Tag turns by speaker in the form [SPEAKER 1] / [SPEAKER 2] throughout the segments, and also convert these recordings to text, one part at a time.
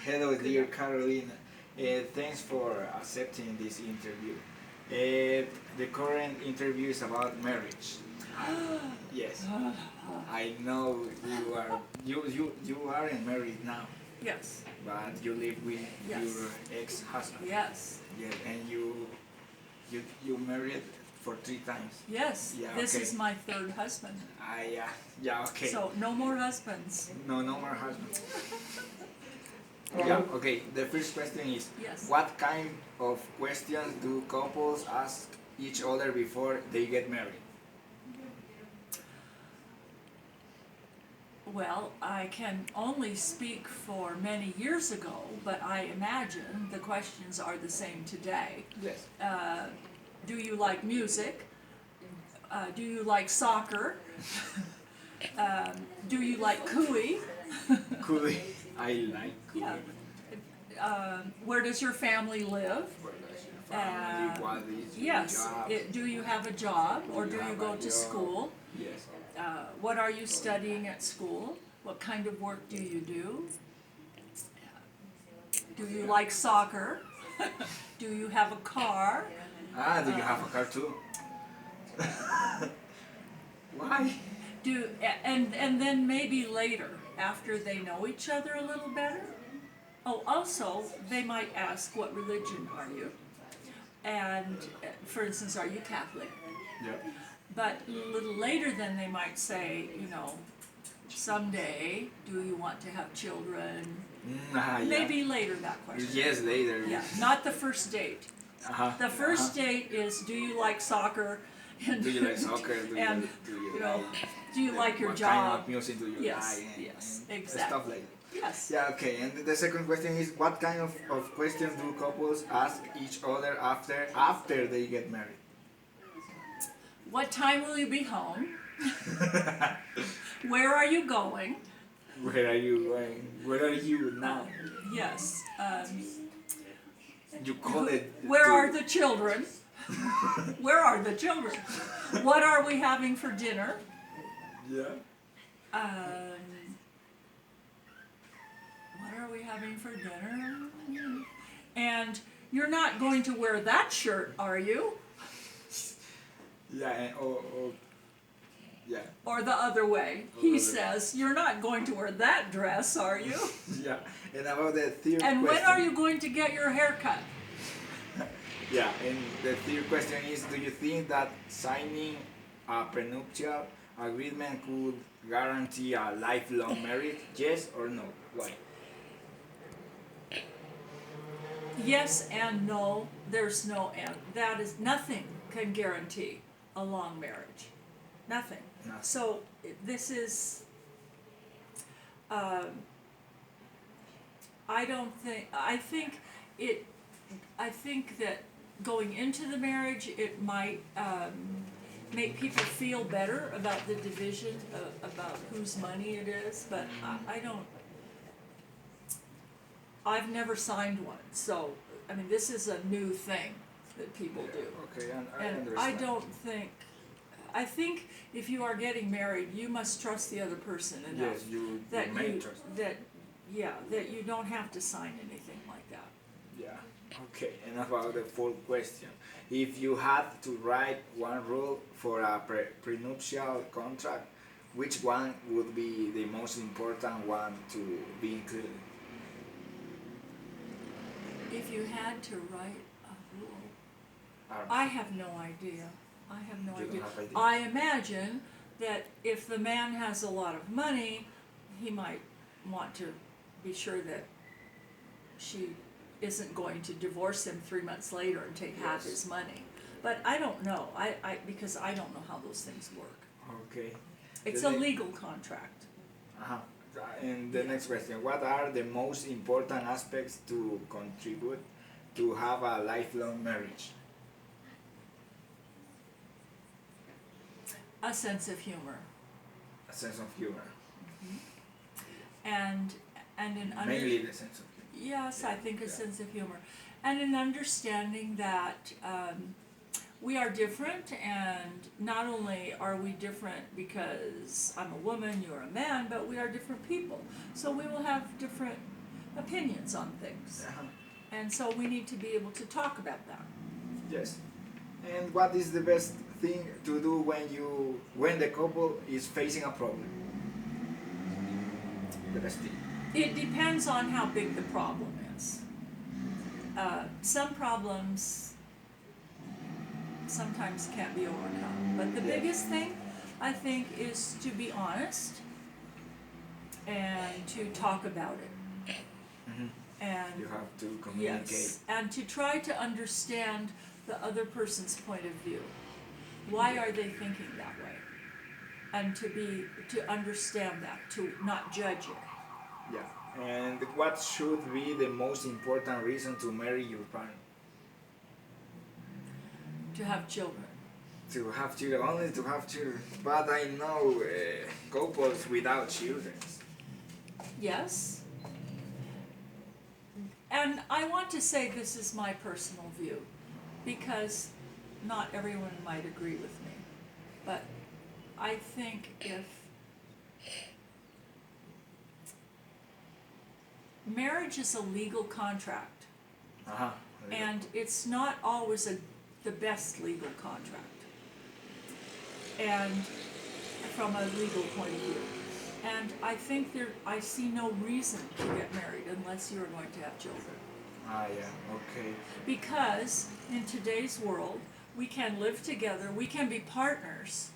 [SPEAKER 1] Hello, dear Caroline. Thanks for accepting this interview. The current interview is about marriage. Yes, I know you aren't married now,
[SPEAKER 2] Yes.
[SPEAKER 1] but you live with
[SPEAKER 2] Yes.
[SPEAKER 1] your ex-husband.
[SPEAKER 2] Yes.
[SPEAKER 1] Yeah, and you married for 3 times.
[SPEAKER 2] Yes.
[SPEAKER 1] Yeah,
[SPEAKER 2] This
[SPEAKER 1] okay.
[SPEAKER 2] is my third husband.
[SPEAKER 1] Yeah, okay.
[SPEAKER 2] So no more husbands.
[SPEAKER 1] No more husbands. Yeah, okay. The first question is,
[SPEAKER 2] Yes.
[SPEAKER 1] what kind of questions do couples ask each other before they get married?
[SPEAKER 2] Well, I can only speak for many years ago, but I imagine the questions are the same today.
[SPEAKER 1] Yes.
[SPEAKER 2] Do you like music? Do you like soccer? Do you like cooey?
[SPEAKER 1] Cool. I like cool.
[SPEAKER 2] Yeah. Where does your family live?
[SPEAKER 1] Where does your family, what is your
[SPEAKER 2] Yes.
[SPEAKER 1] job?
[SPEAKER 2] Do you have a job or do you
[SPEAKER 1] have
[SPEAKER 2] go
[SPEAKER 1] a
[SPEAKER 2] to
[SPEAKER 1] job?
[SPEAKER 2] school?
[SPEAKER 1] Yes.
[SPEAKER 2] What are you studying at school? What kind of work do you do? Do you like soccer? Do you have a car?
[SPEAKER 1] Do you have a car too? Why?
[SPEAKER 2] And then maybe later, after they know each other a little better. Oh, also, they might ask, what religion are you? And, for instance, are you Catholic?
[SPEAKER 1] Yeah.
[SPEAKER 2] But a little later then they might say, someday, do you want to have children?
[SPEAKER 1] Yeah.
[SPEAKER 2] Maybe later that question.
[SPEAKER 1] Yes, later.
[SPEAKER 2] Yeah, not the first date. The first date is, do you like soccer? And,
[SPEAKER 1] Do you like soccer?
[SPEAKER 2] and, do you like your
[SPEAKER 1] what
[SPEAKER 2] job?
[SPEAKER 1] kind of music do you
[SPEAKER 2] Yes,
[SPEAKER 1] like?
[SPEAKER 2] yes,
[SPEAKER 1] And
[SPEAKER 2] exactly.
[SPEAKER 1] stuff like that.
[SPEAKER 2] Yes.
[SPEAKER 1] Yeah, okay. And the second question is, what kind of questions do couples ask each other after they get married?
[SPEAKER 2] What time will you be home? Where are you going?
[SPEAKER 1] Where are you going? Where are you now?
[SPEAKER 2] Yes.
[SPEAKER 1] You call it.
[SPEAKER 2] Where are the children? Where are the children? What are we having for dinner?
[SPEAKER 1] Yeah.
[SPEAKER 2] What are we having for dinner? And you're not going to wear that shirt, are you?
[SPEAKER 1] Yeah. And, yeah.
[SPEAKER 2] Or the other way.
[SPEAKER 1] Or
[SPEAKER 2] He
[SPEAKER 1] other-
[SPEAKER 2] says, you're not going to wear that dress, are you?
[SPEAKER 1] Yeah. And about the third
[SPEAKER 2] And when
[SPEAKER 1] question.
[SPEAKER 2] are you going to get your hair cut?
[SPEAKER 1] Yeah. And the third question is, do you think that signing a prenuptial agreement could guarantee a lifelong marriage? Yes or no? Why?
[SPEAKER 2] Yes and no. There's no and. That is, nothing can guarantee a long marriage. Nothing.
[SPEAKER 1] Nothing.
[SPEAKER 2] So this is, I think that going into the marriage, it might make people feel better about the division, about whose money it is, but I've never signed one, so, this is a new thing that people do.
[SPEAKER 1] Okay, and I
[SPEAKER 2] And
[SPEAKER 1] understand.
[SPEAKER 2] I think if you are getting married, you must trust the other person enough.
[SPEAKER 1] Yes, you
[SPEAKER 2] that
[SPEAKER 1] may
[SPEAKER 2] you,
[SPEAKER 1] trust.
[SPEAKER 2] that you don't have to sign anything like that.
[SPEAKER 1] Yeah. Okay. And about the fourth question, if you had to write one rule for a prenuptial contract, which one would be the most important one to be included?
[SPEAKER 2] If you had to write a rule,
[SPEAKER 1] Um,
[SPEAKER 2] I have no idea. I have no
[SPEAKER 1] You don't
[SPEAKER 2] idea.
[SPEAKER 1] have idea?
[SPEAKER 2] I imagine that if the man has a lot of money, he might want to be sure that she isn't going to divorce him 3 months later and take half
[SPEAKER 1] Yes.
[SPEAKER 2] his money. But I don't know. Because I don't know how those things work.
[SPEAKER 1] Okay.
[SPEAKER 2] It's
[SPEAKER 1] The
[SPEAKER 2] a
[SPEAKER 1] ne-
[SPEAKER 2] legal contract.
[SPEAKER 1] Uh-huh. And the next question, what are the most important aspects to contribute to have a lifelong marriage?
[SPEAKER 2] A sense of humor.
[SPEAKER 1] A sense of humor.
[SPEAKER 2] And an
[SPEAKER 1] Mainly the sense of humor.
[SPEAKER 2] Yes, I think a
[SPEAKER 1] Yeah.
[SPEAKER 2] sense of humor. And an understanding that we are different, and not only are we different because I'm a woman, you're a man, but we are different people. So we will have different opinions on things.
[SPEAKER 1] Uh-huh.
[SPEAKER 2] And so we need to be able to talk about that.
[SPEAKER 1] Yes. And what is the best thing to do when the couple is facing a problem? The best thing.
[SPEAKER 2] It depends on how big the problem is. Some problems sometimes can't be overcome, but the biggest thing, I think, is to be honest and to talk about it.
[SPEAKER 1] Mm-hmm.
[SPEAKER 2] And
[SPEAKER 1] You have to communicate.
[SPEAKER 2] yes, and to try to understand the other person's point of view. Why are they thinking that way? And to understand that, to not judge it.
[SPEAKER 1] Yeah. And what should be the most important reason to marry your partner?
[SPEAKER 2] To have children.
[SPEAKER 1] To have children, only to have children. But I know couples without children.
[SPEAKER 2] Yes. And I want to say this is my personal view, because not everyone might agree with me. But I think if marriage is a legal contract,
[SPEAKER 1] Uh-huh.
[SPEAKER 2] and it's not always the best legal contract, and from a legal point of view. And I think I see no reason to get married unless you are going to have children.
[SPEAKER 1] Ah, yeah, okay.
[SPEAKER 2] Because in today's world, we can live together, we can be partners,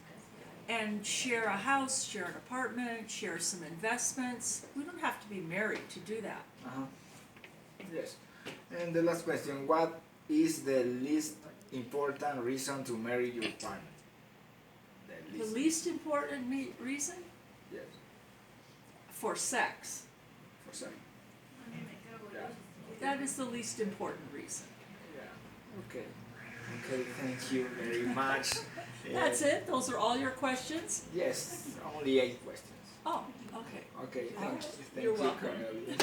[SPEAKER 2] and share a house, share an apartment, share some investments. We don't have to be married to do that.
[SPEAKER 1] Uh-huh. Yes. And the last question, what is the least important reason to marry your partner?
[SPEAKER 2] The least important reason?
[SPEAKER 1] Yes,
[SPEAKER 2] For sex.
[SPEAKER 1] for some. Yeah.
[SPEAKER 2] That is the least important reason.
[SPEAKER 1] Yeah. Okay. Okay, thank you very much.
[SPEAKER 2] That's it? Those are all your questions?
[SPEAKER 1] Yes, only 8 questions.
[SPEAKER 2] Oh, okay.
[SPEAKER 1] Okay,
[SPEAKER 2] All right.
[SPEAKER 1] thank
[SPEAKER 2] You're
[SPEAKER 1] you,
[SPEAKER 2] welcome.
[SPEAKER 1] Cornelia.